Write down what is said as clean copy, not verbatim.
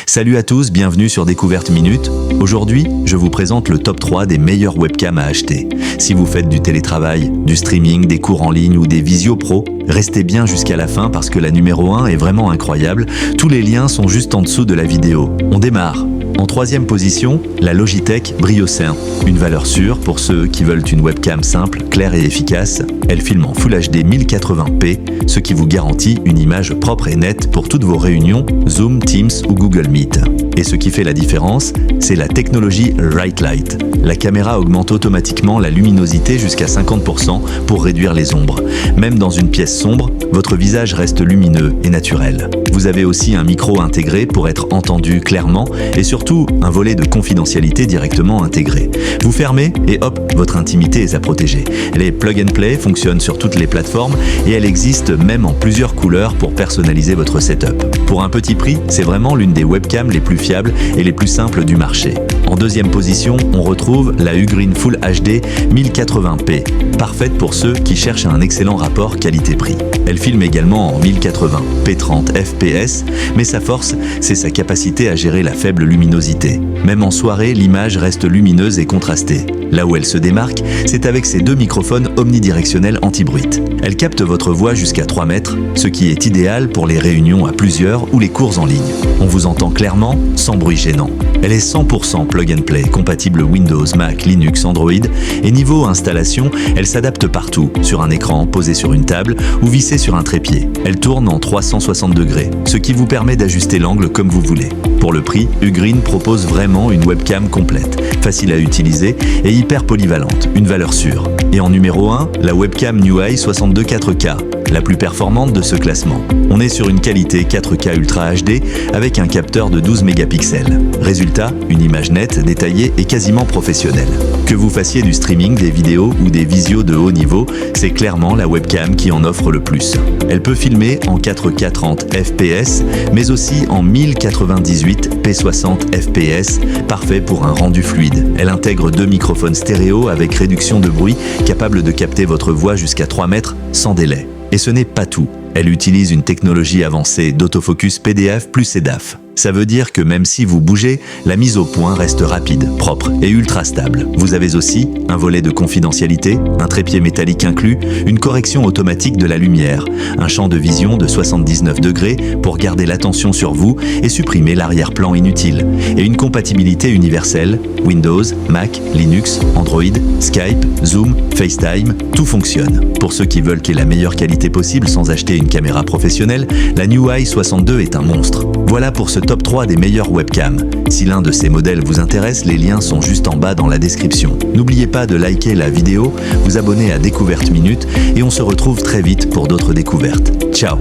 Salut à tous, bienvenue sur Découverte Minute. Aujourd'hui, je vous présente le top 3 des meilleures webcams à acheter. Si vous faites du télétravail, du streaming, des cours en ligne ou des visio pro, restez bien jusqu'à la fin parce que la numéro 1 est vraiment incroyable. Tous les liens sont juste en dessous de la vidéo. On démarre. En troisième position, la Logitech Brio 5. Une valeur sûre pour ceux qui veulent une webcam simple, claire et efficace. Elle filme en Full HD 1080p, ce qui vous garantit une image propre et nette pour toutes vos réunions, Zoom, Teams ou Google Meet. Et ce qui fait la différence, c'est la technologie Right Light. La caméra augmente automatiquement la luminosité jusqu'à 50% pour réduire les ombres. Même dans une pièce sombre, votre visage reste lumineux et naturel. Vous avez aussi un micro intégré pour être entendu clairement et surtout un volet de confidentialité directement intégré. Vous fermez et hop, votre intimité est à protéger. Les plug and play fonctionnent sur toutes les plateformes et elle existe même en plusieurs couleurs pour personnaliser votre setup. Pour un petit prix, c'est vraiment l'une des webcams les plus fiables et les plus simples du marché. En deuxième position, on retrouve la Ugreen Full HD 1080p, parfaite pour ceux qui cherchent un excellent rapport qualité-prix. Elle filme également en 1080p 30 fps, mais sa force, c'est sa capacité à gérer la faible luminosité. Même en soirée, l'image reste lumineuse et contrastée. Là où elle se démarque, c'est avec ses deux microphones omnidirectionnels anti-bruit. Elle capte votre voix jusqu'à 3 mètres, ce qui est idéal pour les réunions à plusieurs ou les cours en ligne. On vous entend clairement, sans bruit gênant. Elle est 100% plug and play, compatible Windows, Mac, Linux, Android, et niveau installation, elle s'adapte partout, sur un écran, posé sur une table ou vissé sur un trépied. Elle tourne en 360 degrés, ce qui vous permet d'ajuster l'angle comme vous voulez. Pour le prix, Ugreen propose vraiment une webcam complète, facile à utiliser et hyper polyvalente, une valeur sûre. Et en numéro 1, la webcam Neweye 62 4K, la plus performante de ce classement. On est sur une qualité 4K Ultra HD avec un capteur de 12 mégapixels. Résultat, une image nette, détaillée et quasiment professionnelle. Que vous fassiez du streaming, des vidéos ou des visios de haut niveau, c'est clairement la webcam qui en offre le plus. Elle peut filmer en 4K 30 fps, mais aussi en 1098p 60 fps, parfait pour un rendu fluide. Elle intègre 2 microphones stéréo avec réduction de bruit, capables de capter votre voix jusqu'à 3 mètres sans délai. Et ce n'est pas tout. Elle utilise une technologie avancée d'autofocus PDF plus EDAF. Ça veut dire que même si vous bougez, la mise au point reste rapide, propre et ultra stable. Vous avez aussi un volet de confidentialité, un trépied métallique inclus, une correction automatique de la lumière, un champ de vision de 79 degrés pour garder l'attention sur vous et supprimer l'arrière-plan inutile, et une compatibilité universelle, Windows, Mac, Linux, Android, Skype, Zoom, FaceTime, tout fonctionne. Pour ceux qui veulent qu'il y ait la meilleure qualité possible sans acheter une caméra professionnelle, la Neweye 62 est un monstre. Voilà pour ce top 3 des meilleures webcams. Si l'un de ces modèles vous intéresse, les liens sont juste en bas dans la description. N'oubliez pas de liker la vidéo, vous abonner à Découverte Minute et on se retrouve très vite pour d'autres découvertes. Ciao!